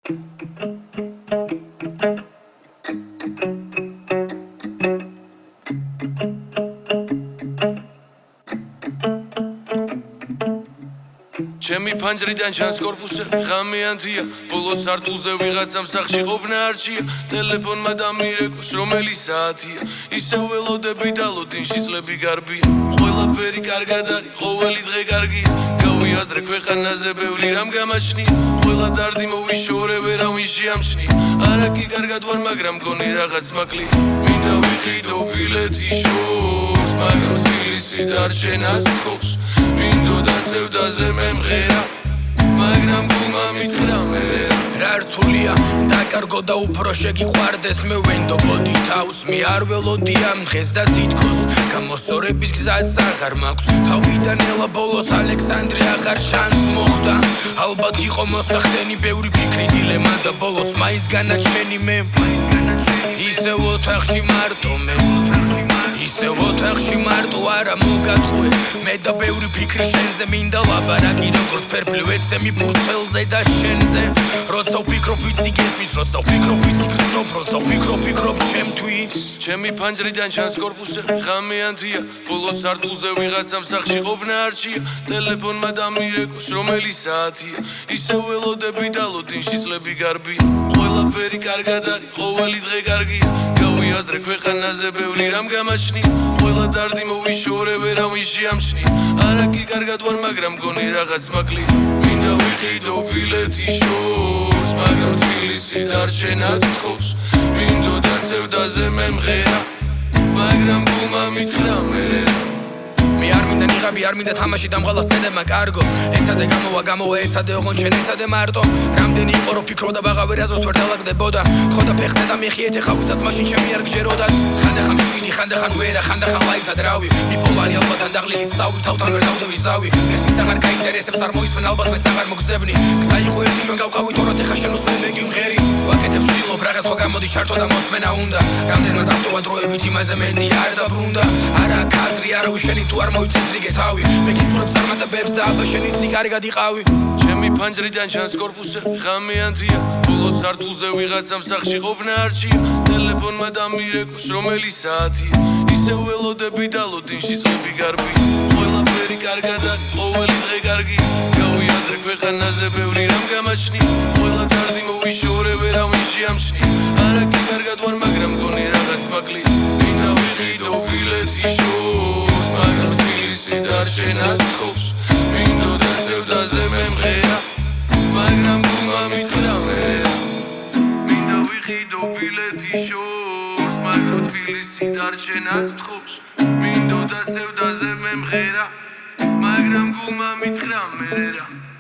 ჩემი ფანჯრიდან ჩანს კორპუსზე ღამიანთია ბოლოს სართულზე ვიღაცამ სახში ყოფნა არჩია ტელეფონმა დამირეკოს რომელი საათია ისევ ველოდები და ლოდინში წლები გარბია ყველაფერი კარგად არის ყოველი დღე კარგია გავიაზრე ქვეყანაზე ბევრი რამ გამაჩნია ყველა დარდი მოვიშორე ვერავინ შეამჩნია არა კი კარგად ვარ მაგრამ მგონი რაღაც მაკლია მინდა ვიყიდო ბილეთი შოუს მაგრამ თბილისი დარჩენას თხოვს მინდოდა სევდაზე მემღერა მაგრამ გულმა მითხრა მერე რა რთულია დაკარგო და უფრო შეგიყვარდეს მე ვენდობოდი თავს მე არ ველოდია დღეს და თითქოს გამოსწორების გზაც აღარ მაქვს თავიდან ელა ბოლოს ალექსანდრე აღარ ჩანს მოხდა ალბათ იყო მოსახდენი ბევრი ფიქრი დილემა და ბოლოს მაინც განაჩენი მე ისევ ოთახში მარტო მე ისევ ოთახში მარტო არა მოგატყვე მე და ბევრი ფიქრი შენზე მინდა ლაპარაკი როგორც ფერფლი ვეცემი ფურცელზე და შენზე როცა ვფიქრობ ვიცი გესმის როცა ვფიქრობ ვიცი გრძნობ როცა ვფიქრობ ჩემთვის ჩემი ფანჯრიდან ჩანს კორპუსზე ღამიანთია ბოლოს სართულზე ვიღაცამ სახში ყოფნა არჩია ტელეფონმა დამირეკოს რომელი საათია ისევ ველოდები და ლოდინში წლები გარბია ყველაფერი კარგად არის ყოველი დღე კარგია გავიაზრე ქვეყანაზე ბევრი რამ გამაჩნია ყველა დარდი მოვიშორე ვერავინ შეამჩნია არა კი კარგად ვარ მაგრამ მგონი რაღაც მაკლია მინდა ვიყიდო ბილეთი შოუს მაგრამ თბილისი დარჩენას თხოვს მინდოდა სევდაზე მემღერა მაგრამ გულმა მითხრა მერე მე არ მინდა ნიღაბი არ მინდა თამაში დამღალა სცენებმა კარგო ეცადე გამოვა ეცადე ოღონდ შენ ეცადე მარტო რამდენი იყო რომ ფიქრობდა ბაღა ვერაზოს ვერ დალაგდებოდა ხო და ფეხზე და მიხიეთ ეხა ვისაც მაშინ ჩემი არ გჯეროდა ხანდახან შვიდი ხანდახან ვერა ხანდახან ლაითა დრავი ბიპოლარი ალბათ ანდაღლილი სწავი თავთან ვერ დავდები ზავი ეს მის აღარ გაინტერესებს არ მოისმენ ალბათ მეც აღარ მოგზებნი გზა იყო ერთი ჩვენ გავყავით ორად ეხა შენ უსმენ მე გიმღერი ვაკეთებ ვცდილობ რაღაც ხო გამოდი ჩართო და მოსმენა უნდა რამდენმა დავტოვა დროებით იმაზე მეტი არ დაბრუნდა არა ქაზრი არავის შენი თუ არ მოიცეს რიგე თავი მე გისურვებ წარმატებებს და აბა შენ იცი კარგად იყავი ჩემი ფანჯრიდან ჩანს კორპუსზე ღამიანთია ბოლოს სართულზე ვიღაცამ სახში ყოფნა არჩია ტელეფონმა დამირეკოს რომელი საათია ისევ ველოდები და ლოდინში წლები გარბია ყველაფერი კარგად არის ყოველი დღე კარგია გავიაზრე ქვეყანაზე ბევრი რამ გამაჩნია ყველა დარდი მოვიშორე ვერავინ შეამჩნია არა კი კარგად ვარ მაგრამ მგონი რაღაც მაკლია მინდა ვიყიდო ბილეთი შოუს მაგრამ თბილისი დარჩენას თხოვს მინდოდა სევდაზე მემღერა მაგრამ გულმა მითხრა მერე მინდა ვიყიდო ბილეთი შოუს მაგრამ თბილისი დარჩენას თხოვს მინდოდა სევდაზე მემღერა მაგრამ გულმა მითხრა მერე